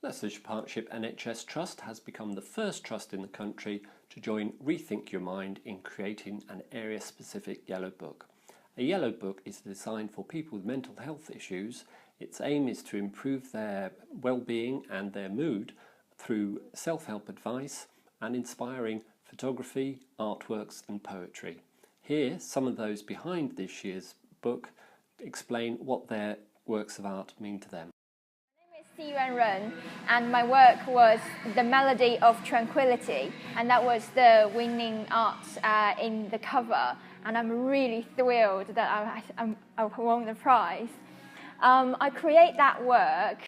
Leicestershire Partnership NHS Trust has become the first trust in the country to join Rethink Your Mind in creating an area-specific Yellow Book. A Yellow Book is designed for people with mental health issues. Its aim is to improve their well-being and their mood through self-help advice and inspiring photography, artworks and poetry. Here, some of those behind this year's book explain what their works of art mean to them. My name is Xi Ren, and my work was The Melody of Tranquility, and that was the winning art in the cover, and I'm really thrilled that I won the prize. I create that work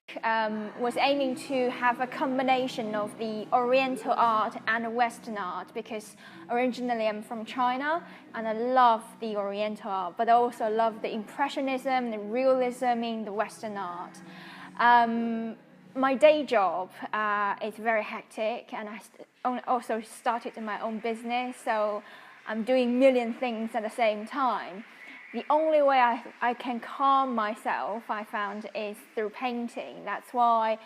was aiming to have a combination of the Oriental art and Western art, because originally I'm from China and I love the Oriental art, but I also love the Impressionism, the realism in the Western art. My day job is very hectic, and I also started my own business, so I'm doing a million things at the same time. The only way I can calm myself, I found, is through painting. That's why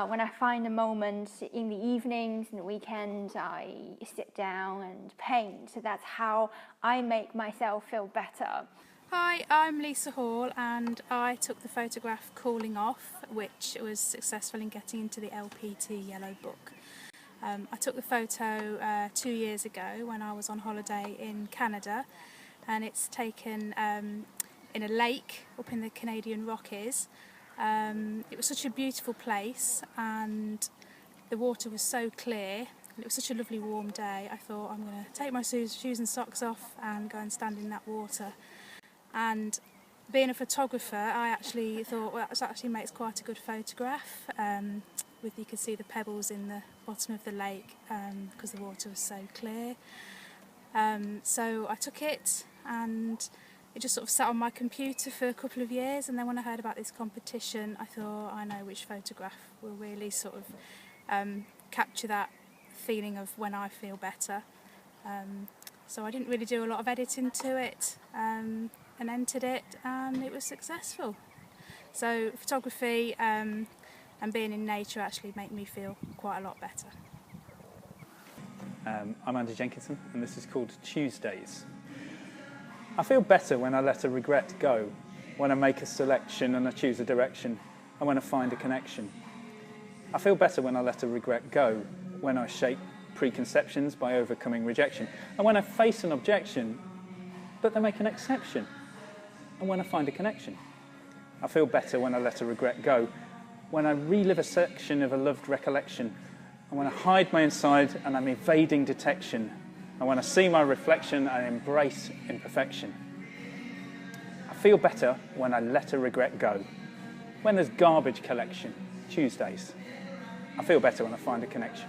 when I find a moment in the evenings and the weekends, I sit down and paint. So that's how I make myself feel better. Hi, I'm Lisa Hall, and I took the photograph Cooling Off, which was successful in getting into the LPT Yellow Book. I took the photo 2 years ago when I was on holiday in Canada, and it's taken in a lake up in the Canadian Rockies. It was such a beautiful place, and the water was so clear, and it was such a lovely warm day. I thought, I'm going to take my shoes and socks off and go and stand in that water. And being a photographer, I actually thought, well, that actually makes quite a good photograph. You could see the pebbles in the bottom of the lake because the water was so clear. So I took it, and it just sort of sat on my computer for a couple of years, and then when I heard about this competition, I thought, I know which photograph will really sort of capture that feeling of when I feel better. So I didn't really do a lot of editing to it, and entered it, and it was successful. So photography and being in nature actually make me feel quite a lot better. I'm Andy Jenkinson, and this is called Tuesdays. I feel better when I let a regret go, when I make a selection and I choose a direction, and when I find a connection. I feel better when I let a regret go, when I shape preconceptions by overcoming rejection, and when I face an objection, but they make an exception, and when I find a connection. I feel better when I let a regret go, when I relive a section of a loved recollection, and when I hide my inside and I'm evading detection, and when I see my reflection and embrace imperfection. I feel better when I let a regret go, when there's garbage collection, Tuesdays. I feel better when I find a connection.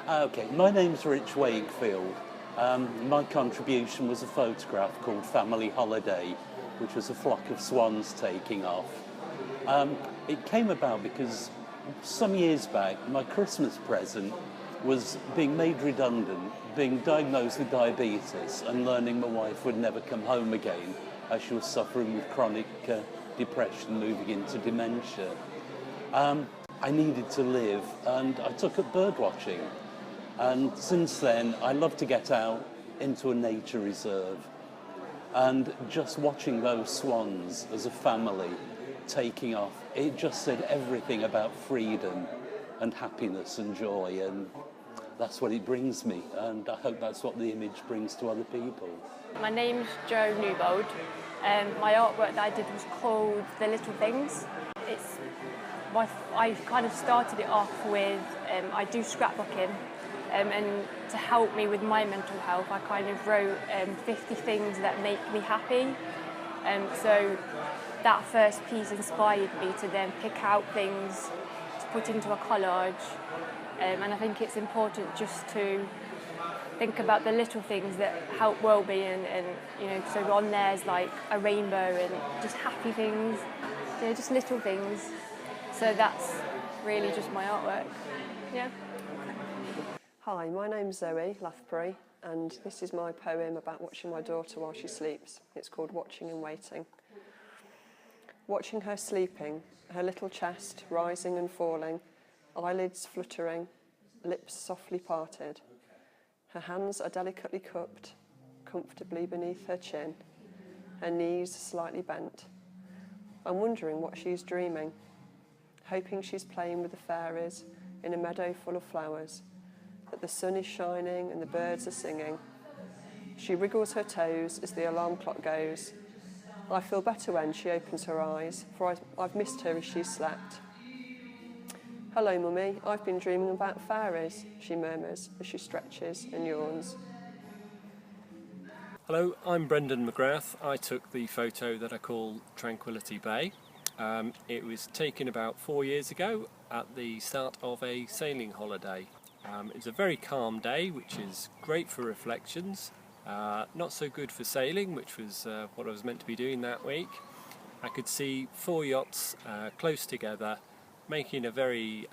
Okay, my name's Rich Wakefield. My contribution was a photograph called Family Holiday, which was a flock of swans taking off. It came about because some years back, my Christmas present was being made redundant, being diagnosed with diabetes, and learning my wife would never come home again as she was suffering with chronic depression moving into dementia. I needed to live, and I took up bird watching. And since then, I love to get out into a nature reserve. And just watching those swans as a family taking off, it just said everything about freedom and happiness and joy, and that's what it brings me, and I hope that's what the image brings to other people. My name's Jo Newbold. My artwork that I did was called The Little Things. I kind of started it off with, I do scrapbooking, and to help me with my mental health, I kind of wrote 50 things that make me happy. So that first piece inspired me to then pick out things to put into a collage. And I think it's important just to think about the little things that help well-being, and you know, so on there's like a rainbow and just happy things, you know, just little things. So that's really just my artwork. Yeah. Hi, my name's Zoe Loughbury, and this is my poem about watching my daughter while she sleeps. It's called Watching and Waiting. Watching her sleeping, her little chest rising and falling, eyelids fluttering, lips softly parted. Her hands are delicately cupped, comfortably beneath her chin, her knees slightly bent. I'm wondering what she's dreaming, hoping she's playing with the fairies in a meadow full of flowers, that the sun is shining and the birds are singing. She wriggles her toes as the alarm clock goes. I feel better when she opens her eyes, for I've missed her as she's slept. Hello, Mummy, I've been dreaming about fairies, she murmurs as she stretches and yawns. Hello, I'm Brendan McGrath. I took the photo that I call Tranquility Bay. It was taken about 4 years ago at the start of a sailing holiday. It's a very calm day, which is great for reflections. Not so good for sailing, which was what I was meant to be doing that week. I could see 4 yachts close together, making a very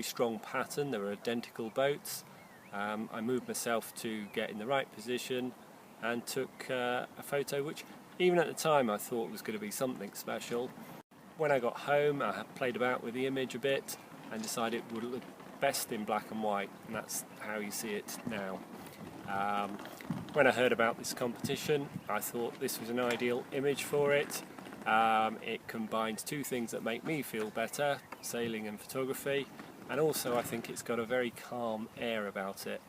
strong pattern. They were identical boats. I moved myself to get in the right position and took a photo which, even at the time, I thought was going to be something special. When I got home, I played about with the image a bit and decided it would look best in black and white, and that's how you see it now. When I heard about this competition, I thought this was an ideal image for it. It combines two things that make me feel better, sailing and photography, and also I think it's got a very calm air about it.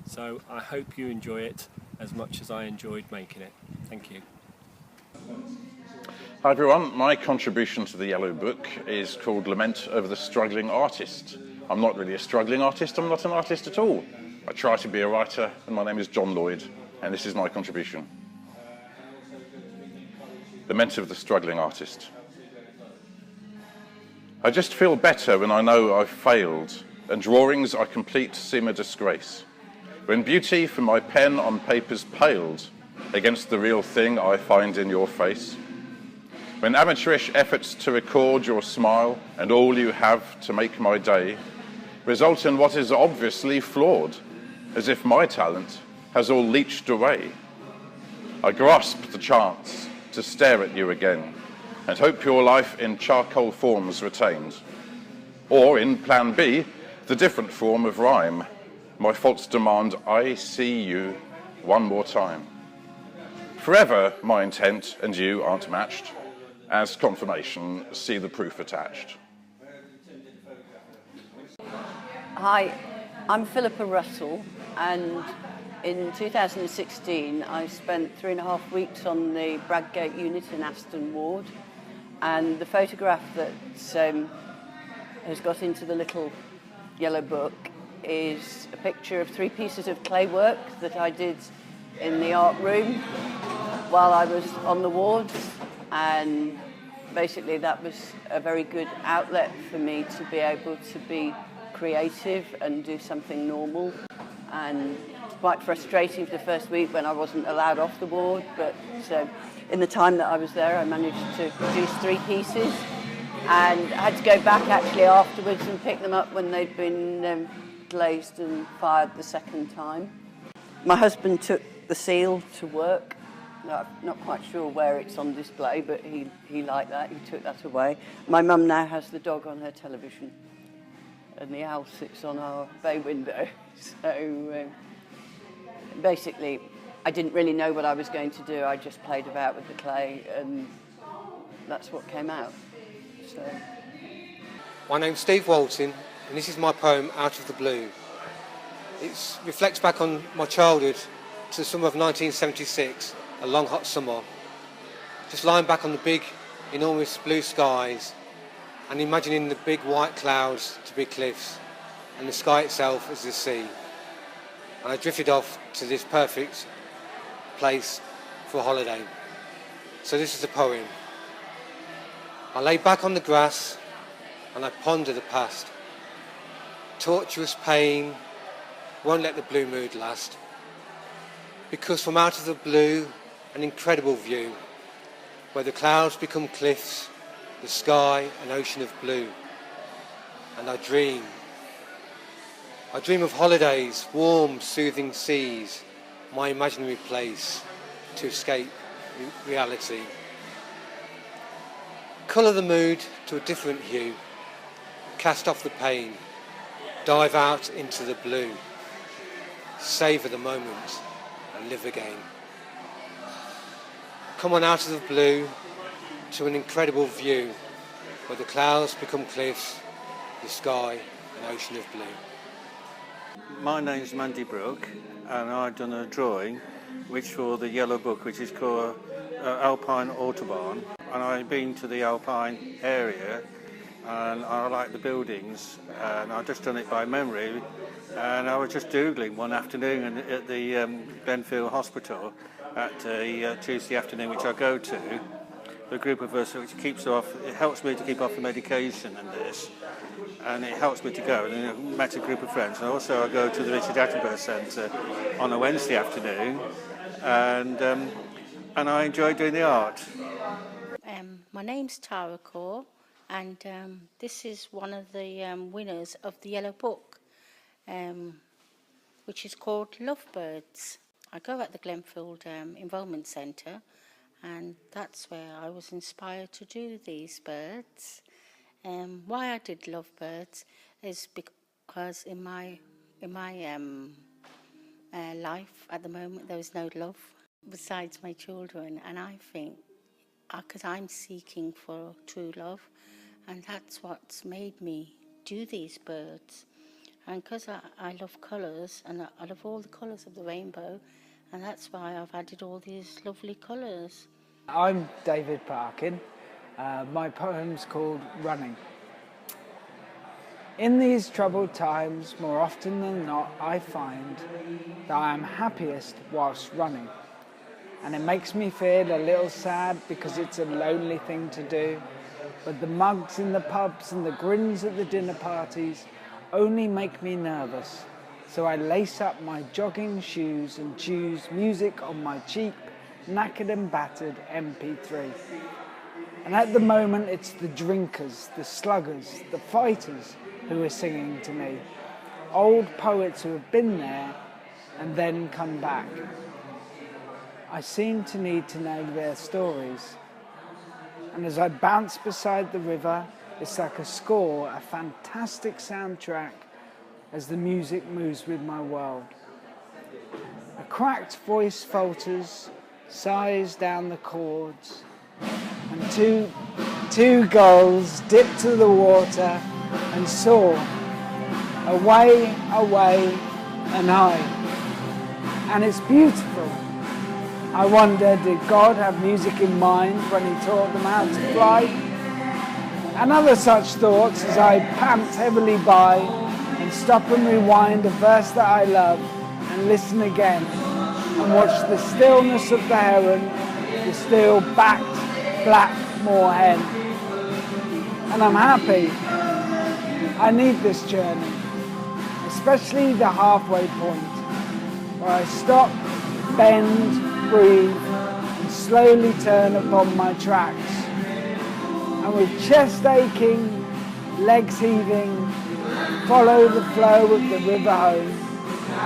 So I hope you enjoy it as much as I enjoyed making it. Thank you. Hi everyone, my contribution to the Yellow Book is called Lament Over the Struggling Artist. I'm not really a struggling artist, I'm not an artist at all. I try to be a writer, and my name is John Lloyd, and this is my contribution. Lament of the Struggling Artist. I just feel better when I know I've failed, and drawings I complete seem a disgrace. When beauty from my pen on paper's paled against the real thing I find in your face. When amateurish efforts to record your smile and all you have to make my day result in what is obviously flawed, as if my talent has all leached away. I grasp the chance to stare at you again and hope your life in charcoal forms retains. Or in plan B, the different form of rhyme. My faults demand I see you one more time. Forever my intent and you aren't matched. As confirmation, see the proof attached. Hi, I'm Philippa Russell, and in 2016 I spent 3.5 weeks on the Bradgate unit in Aston Ward, and the photograph that has got into the little yellow book is a picture of 3 pieces of clay work that I did in the art room while I was on the wards, and basically that was a very good outlet for me to be able to be creative and do something normal. And it's quite frustrating for the first week when I wasn't allowed off the ward, but in the time that I was there I managed to produce 3 pieces, and I had to go back actually afterwards and pick them up when they'd been glazed and fired the second time. My husband took the seal to work. I'm not quite sure where it's on display, but he liked that, he took that away. My mum now has the dog on her television, and the owl sits on our bay window. So basically, I didn't really know what I was going to do. I just played about with the clay, and that's what came out. So. My name's Steve Walton, and this is my poem, Out of the Blue. It reflects back on my childhood to the summer of 1976, a long hot summer. Just lying back on the big, enormous blue skies and imagining the big white clouds to be cliffs and the sky itself as the sea. And I drifted off to this perfect place for a holiday. So this is a poem. I lay back on the grass and I ponder the past. Tortuous pain won't let the blue mood last. Because from out of the blue, an incredible view, where the clouds become cliffs, the sky an ocean of blue. And I dream. I dream of holidays, warm, soothing seas, my imaginary place to escape reality. colour the mood to a different hue, cast off the pain, dive out into the blue, savour the moment and live again. Come on out of the blue to an incredible view where the clouds become cliffs, the sky an ocean of blue. My name's Mandy Brooke and I've done a drawing which for the Yellow Book, which is called Alpine Autobahn, and I've been to the Alpine area and I like the buildings, and I've just done it by memory, and I was just doodling one afternoon at the Benfield Hospital at a Tuesday afternoon, which I go to, a group of us, which keeps off, it helps me to keep off the medication and this, and it helps me to go. And I met a group of friends, and also I go to the Richard Attenborough Centre on a Wednesday afternoon, and I enjoy doing the art. My name's Tara Kaur, and this is one of the winners of the Yellow Book, which is called Lovebirds. I go at the Glenfield Environment Centre, and that's where I was inspired to do these birds. Why I did Lovebirds is because in my life at the moment there is no love besides my children, and I think because I'm seeking for true love, and that's what's made me do these birds. And because I love colours, and I love all the colours of the rainbow, and that's why I've added all these lovely colours. I'm David Parkin. My poem's called Running. In these troubled times, more often than not, I find that I am happiest whilst running. And it makes me feel a little sad because it's a lonely thing to do. But the mugs in the pubs and the grins at the dinner parties only make me nervous. So I lace up my jogging shoes and choose music on my cheap, knackered and battered MP3. And at the moment it's the drinkers, the sluggers, the fighters who are singing to me. Old poets who have been there and then come back. I seem to need to know their stories. And as I bounce beside the river, it's like a score, a fantastic soundtrack as the music moves with my world. A cracked voice falters, sighs down the chords, and two gulls dip to the water and soar away, away and high. And it's beautiful. I wonder, did God have music in mind when he taught them how to fly? And other such thoughts as I pant heavily by and stop and rewind a verse that I love and listen again and watch the stillness of the heron, the steel-backed black moorhen. And I'm happy. I need this journey, especially the halfway point, where I stop, bend, breathe, and slowly turn upon my tracks. And with chest aching, legs heaving, follow the flow of the river home,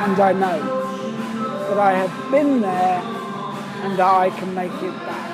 and I know that I have been there and that I can make it back.